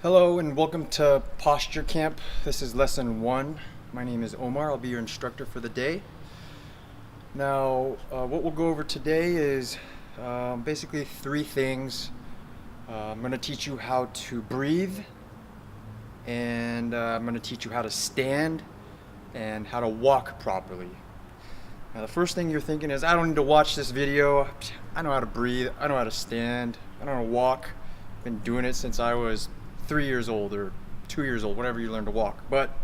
Hello and welcome to Posture Camp. This is lesson 1. My name is Omar. I'll be your instructor for the day. Now, what we'll go over today is basically 3 things. I'm going to teach you how to breathe, and I'm going to teach you how to stand and how to walk properly. Now, the first thing you're thinking is, I don't need to watch this video. I know how to breathe. I know how to stand. I know how to walk. I've been doing it since I was 3 years old or 2 years old, whenever you learn to walk. But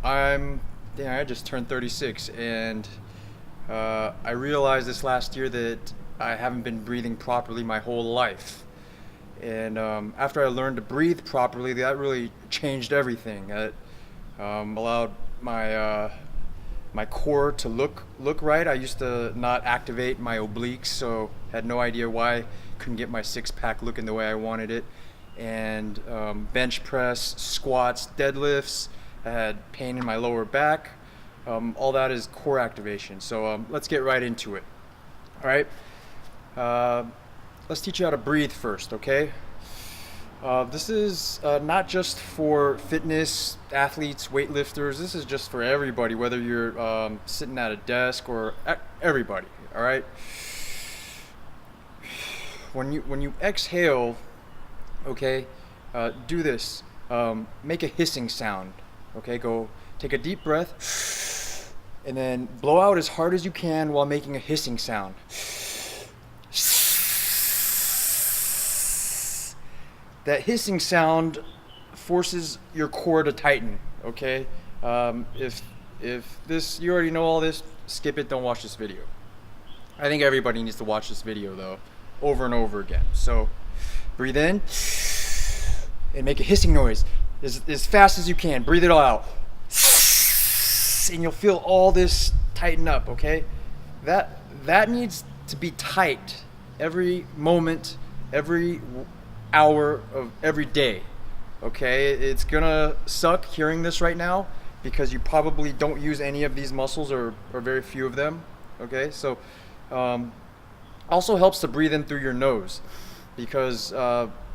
I just turned 36, and I realized this last year that I haven't been breathing properly my whole life. And after I learned to breathe properly, that really changed everything. It allowed my core to look right. I used to not activate my obliques, so had no idea why I couldn't get my six-pack looking the way I wanted it. And bench press, squats, deadlifts, I had pain in my lower back. All that is core activation. So let's get right into it. All right. Let's teach you how to breathe first, okay? This is not just for fitness, athletes, weightlifters. This is just for everybody, whether you're sitting at a desk or everybody, all right? When you exhale, okay, do this. Make a hissing sound, okay? Go take a deep breath and then blow out as hard as you can while making a hissing sound. That hissing sound forces your core to tighten, okay? If this, you already know all this, skip it, don't watch this video. I think everybody needs to watch this video though, over and over again. So breathe in and make a hissing noise as fast as you can. Breathe it all out. And you'll feel all this tighten up, okay? That needs to be tight every moment, every hour of every day, okay? It's gonna suck hearing this right now because you probably don't use any of these muscles or very few of them, okay? So also helps to breathe in through your nose, because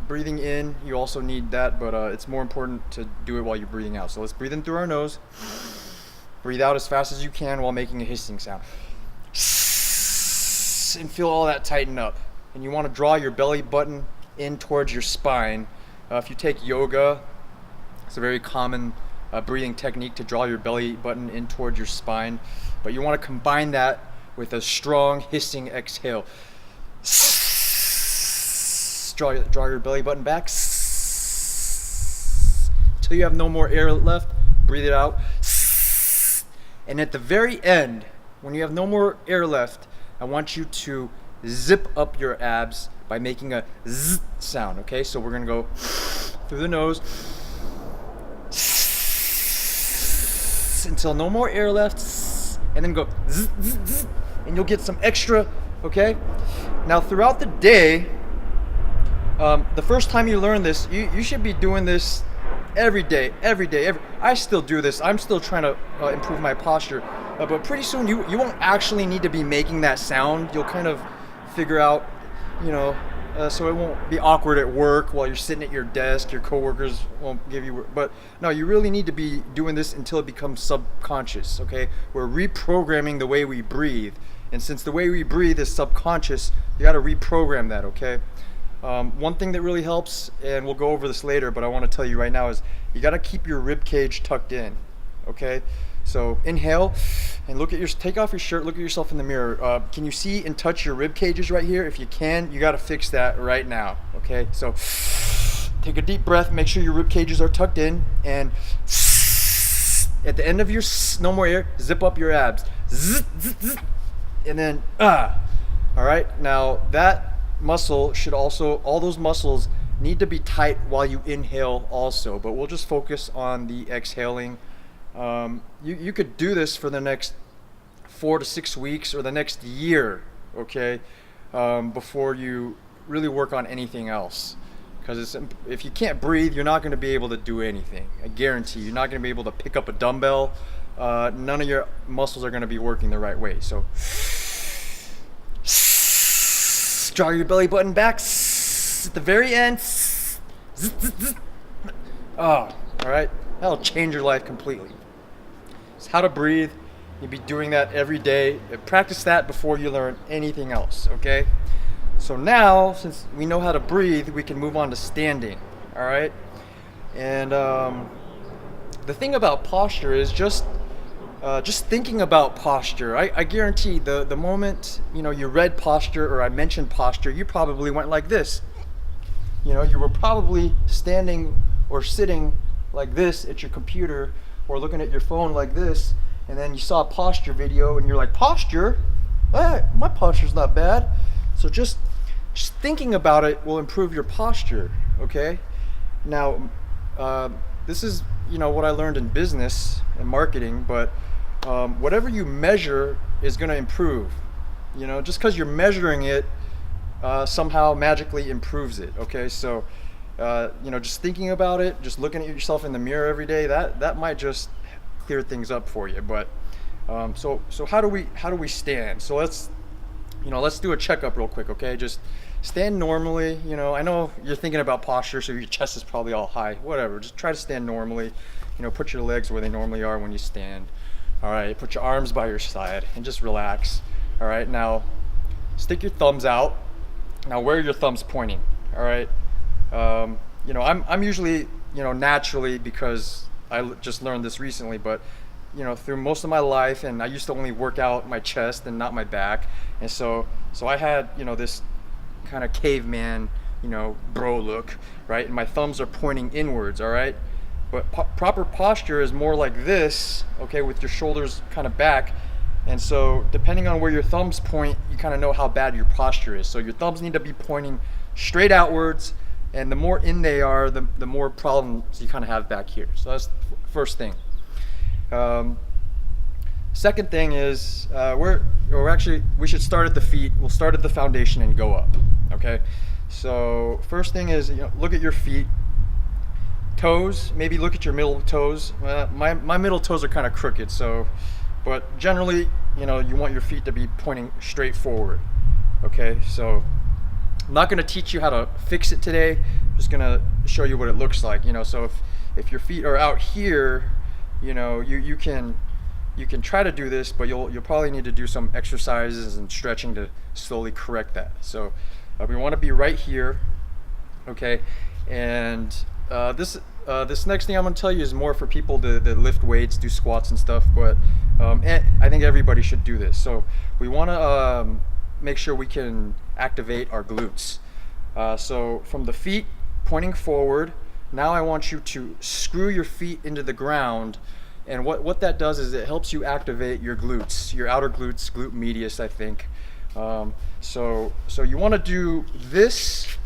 breathing in, you also need that, but it's more important to do it while you're breathing out. So let's breathe in through our nose, breathe out as fast as you can while making a hissing sound, and feel all that tighten up. And you want to draw your belly button in towards your spine. If you take yoga, it's a very common breathing technique to draw your belly button in towards your spine, but you want to combine that with a strong hissing exhale. Draw your belly button back until you have no more air left. Breathe it out. And at the very end, when you have no more air left, I want you to zip up your abs by making a zzz sound, okay? So we're gonna go through the nose until no more air left, and then go zzz, zzz, zzz, and you'll get some extra, okay? Now throughout the day, the first time you learn this, you should be doing this every day. I still do this. I'm still trying to improve my posture, but pretty soon you won't actually need to be making that sound. You'll kind of figure out, so it won't be awkward at work while you're sitting at your desk. Your coworkers won't give you, but no, you really need to be doing this until it becomes subconscious, okay? We're reprogramming the way we breathe, and since the way we breathe is subconscious, you got to reprogram that, okay? One thing that really helps, and we'll go over this later, but I want to tell you right now, is you got to keep your rib cage tucked in, okay? So inhale and take off your shirt, look at yourself in the mirror. Can you see and touch your rib cages right here? If you can, you got to fix that right now, okay? So take a deep breath, make sure your rib cages are tucked in, and at the end of your no more air, zip up your abs. And then, all right? Now that muscle should also, all those muscles need to be tight while you inhale also, but we'll just focus on the exhaling. You could do this for the next 4 to 6 weeks or the next year, okay, before you really work on anything else. Because if you can't breathe, you're not going to be able to do anything. I guarantee you're not going to be able to pick up a dumbbell. None of your muscles are going to be working the right way. So draw your belly button back at the very end. Oh, all right. That'll change your life completely. It's how to breathe. You'll be doing that every day. Practice that before you learn anything else, okay? So now, since we know how to breathe, we can move on to standing, all right? And the thing about posture is just thinking about posture. I guarantee the moment you read posture or I mentioned posture, you probably went like this. You were probably standing or sitting like this at your computer or looking at your phone like this, and then you saw a posture video and you're like, posture? My posture's not bad. So just thinking about it will improve your posture, okay? Now, this is what I learned in business and marketing, but whatever you measure is going to improve. Just because you're measuring it somehow magically improves it, okay? So just thinking about it, just looking at yourself in the mirror every day, that might just clear things up for you. But so how do we stand? So let's do a checkup real quick, okay? Just stand normally. I know you're thinking about posture, so your chest is probably all high. Whatever, just try to stand normally. Put your legs where they normally are when you stand. All right, put your arms by your side and just relax. All right, now stick your thumbs out. Now where are your thumbs pointing? All right, I'm usually naturally, because I just learned this recently, but through most of my life, and I used to only work out my chest and not my back, and so I had this kind of caveman bro look, right? And my thumbs are pointing inwards, all right? But proper posture is more like this, okay, with your shoulders kind of back. And so depending on where your thumbs point, you kind of know how bad your posture is. So your thumbs need to be pointing straight outwards, and the more in they are, the more problems you kind of have back here. So that's the first thing. Second thing is we should start at the feet. We'll start at the foundation and go up, okay? So first thing is, look at your feet. Toes, maybe look at your middle toes. My middle toes are kind of crooked, but generally, you want your feet to be pointing straight forward, okay? So I'm not going to teach you how to fix it today. I'm just going to show you what it looks like, so if your feet are out here, you can try to do this, but you'll probably need to do some exercises and stretching to slowly correct that. So we want to be right here, okay? And this next thing I'm going to tell you is more for people that lift weights, do squats and stuff, but I think everybody should do this. So we want to make sure we can activate our glutes. So from the feet pointing forward, now I want you to screw your feet into the ground, and what that does is it helps you activate your glutes, your outer glutes, glute medius, I think. So you want to do this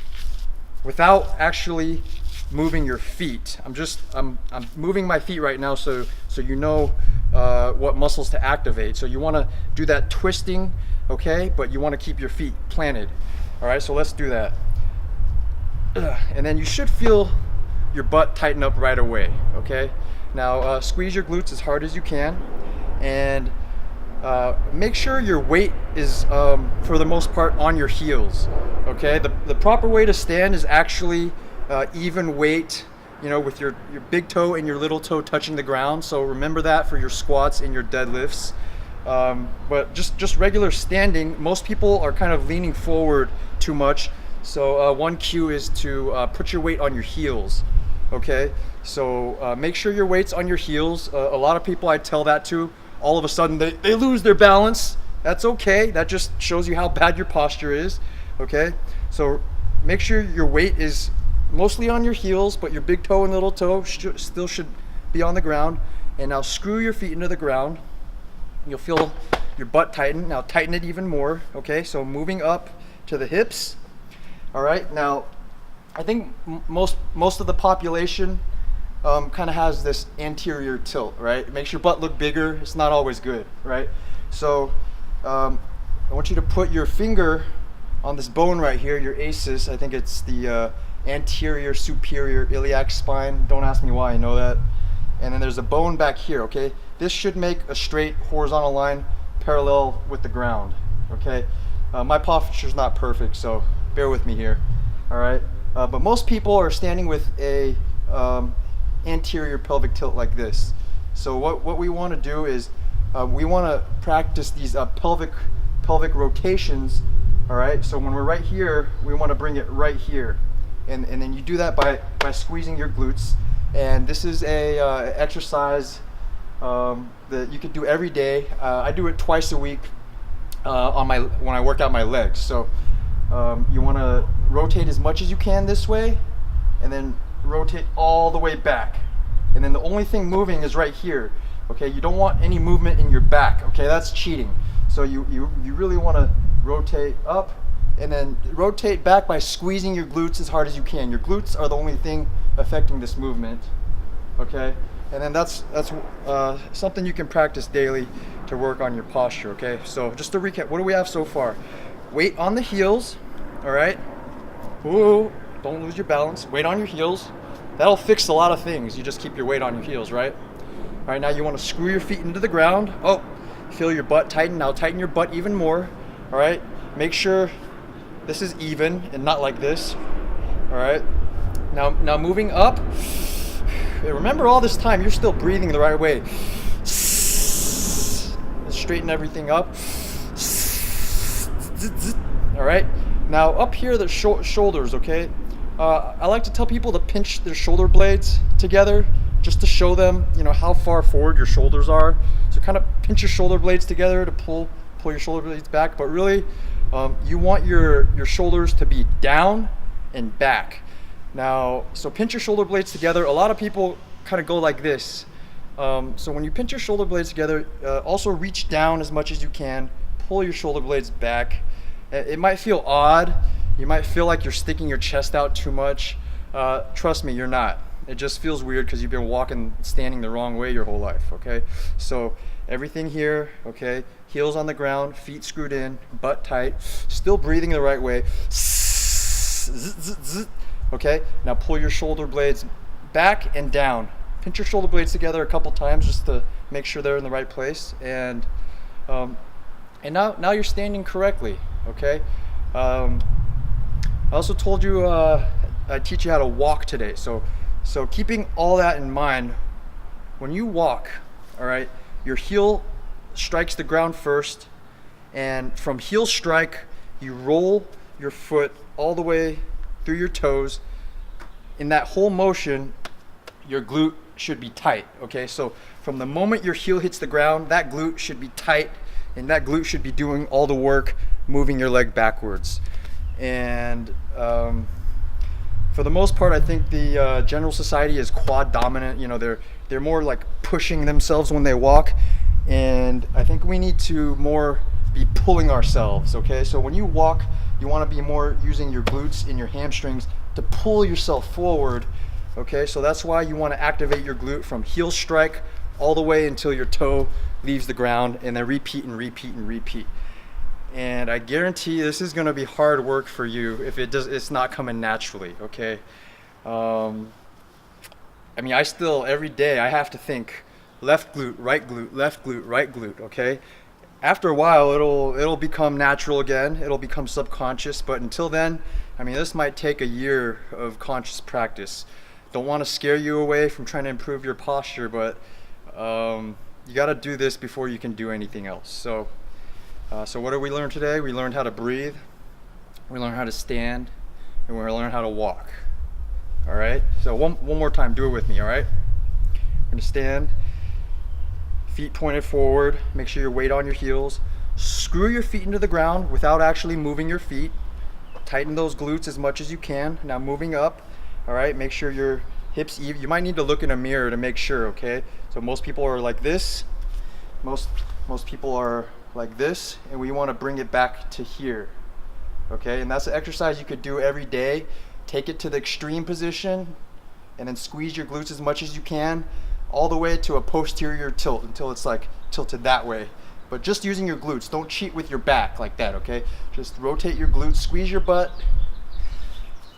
without actually moving your feet. I'm moving my feet right now, so what muscles to activate. So you want to do that twisting, okay? But you want to keep your feet planted. All right, so let's do that. And then you should feel your butt tighten up right away, okay? Now squeeze your glutes as hard as you can, and make sure your weight is for the most part on your heels, okay? The proper way to stand is actually even weight, with your big toe and your little toe touching the ground. So remember that for your squats and your deadlifts. But just regular standing, most people are kind of leaning forward too much. So one cue is to put your weight on your heels, okay? So make sure your weight's on your heels. A lot of people I tell that to, all of a sudden they lose their balance. That's okay. That just shows you how bad your posture is, okay? So make sure your weight is mostly on your heels, but your big toe and little toe still should be on the ground. And now screw your feet into the ground. You'll feel your butt tighten. Now tighten it even more, okay? So moving up to the hips. All right, now I think most of the population kind of has this anterior tilt, right? It makes your butt look bigger. It's not always good, right? So I want you to put your finger on this bone right here, your ACES. I think it's the anterior superior iliac spine. Don't ask me why, I know that. And then there's a bone back here, okay? This should make a straight horizontal line parallel with the ground, okay? My posture's not perfect, so bear with me here, all right? But most people are standing with a anterior pelvic tilt like this. So what we want to do is we want to practice these pelvic rotations. All right. So when we're right here, we want to bring it right here, and then you do that by squeezing your glutes. And this is a exercise that you could do every day. I do it twice a week when I work out my legs. So you want to rotate as much as you can this way, and then rotate all the way back. And then the only thing moving is right here. Okay, you don't want any movement in your back. Okay, that's cheating. So you really want to rotate up and then rotate back by squeezing your glutes as hard as you can. Your glutes are the only thing affecting this movement. Okay, and then that's something you can practice daily to work on your posture. Okay, so just to recap, what do we have so far? Weight on the heels. All right. Ooh, don't lose your balance. Weight on your heels. That'll fix a lot of things. You just keep your weight on your heels, right? All right, now you want to screw your feet into the ground. Oh, feel your butt tighten. Now tighten your butt even more. All right, make sure this is even and not like this. All right, now moving up. Remember, all this time you're still breathing the right way. Straighten everything up. All right, now up here the shoulders. Okay, I like to tell people to pinch their shoulder blades together, just to show them, how far forward your shoulders are. So kind of pinch your shoulder blades together to pull your shoulder blades back. But really, you want your shoulders to be down and back. Now, so pinch your shoulder blades together. A lot of people kind of go like this. So when you pinch your shoulder blades together, also reach down as much as you can. Pull your shoulder blades back. It might feel odd. You might feel like you're sticking your chest out too much. Trust me, you're not. It just feels weird because you've been standing the wrong way your whole life, okay? So everything here, okay? Heels on the ground, feet screwed in, butt tight, still breathing the right way. Okay, now pull your shoulder blades back and down. Pinch your shoulder blades together a couple times just to make sure they're in the right place. And now you're standing correctly, okay? I also told you I teach you how to walk today. So keeping all that in mind, when you walk, all right, your heel strikes the ground first, and from heel strike, you roll your foot all the way through your toes. In that whole motion, your glute should be tight, okay? So from the moment your heel hits the ground, that glute should be tight, and that glute should be doing all the work, moving your leg backwards. And for the most part, I think the general society is quad dominant. They're more like pushing themselves when they walk, and I think we need to more be pulling ourselves. Okay, so when you walk, you want to be more using your glutes and your hamstrings to pull yourself forward. Okay, so that's why you want to activate your glute from heel strike all the way until your toe leaves the ground, and then repeat and repeat and repeat. And I guarantee this is going to be hard work for you if it's not coming naturally, okay? I still, every day, I have to think left glute, right glute, okay? After a while, it'll become natural again. It'll become subconscious, but until then, this might take a year of conscious practice. Don't want to scare you away from trying to improve your posture, but you got to do this before you can do anything else. So what did we learn today? We learned how to breathe, we learned how to stand, and we learned how to walk. All right, so one more time, do it with me. All right, we're gonna stand, feet pointed forward, make sure your weight on your heels, screw your feet into the ground without actually moving your feet, tighten those glutes as much as you can. Now moving up, all right, make sure your hips even. You might need to look in a mirror to make sure, okay? So most people are like this, most people are like this, and we want to bring it back to here, okay? And that's an exercise you could do every day. Take it to the extreme position, and then squeeze your glutes as much as you can, all the way to a posterior tilt until it's like tilted that way. But just using your glutes. Don't cheat with your back like that, okay? Just rotate your glutes, squeeze your butt.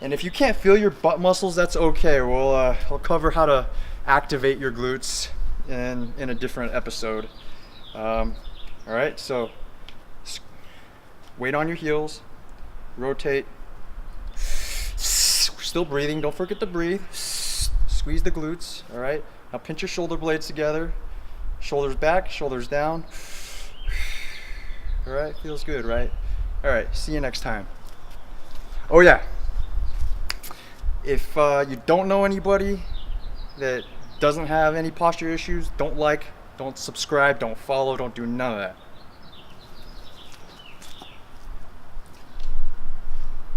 And if you can't feel your butt muscles, that's okay. We'll cover how to activate your glutes in a different episode. All right, so weight on your heels, rotate, still breathing. Don't forget to breathe. Squeeze the glutes. All right. Now pinch your shoulder blades together. Shoulders back, shoulders down. All right. Feels good, right? All right. See you next time. Oh yeah. If you don't know anybody that doesn't have any posture issues, don't like, don't subscribe, don't follow, don't do none of that.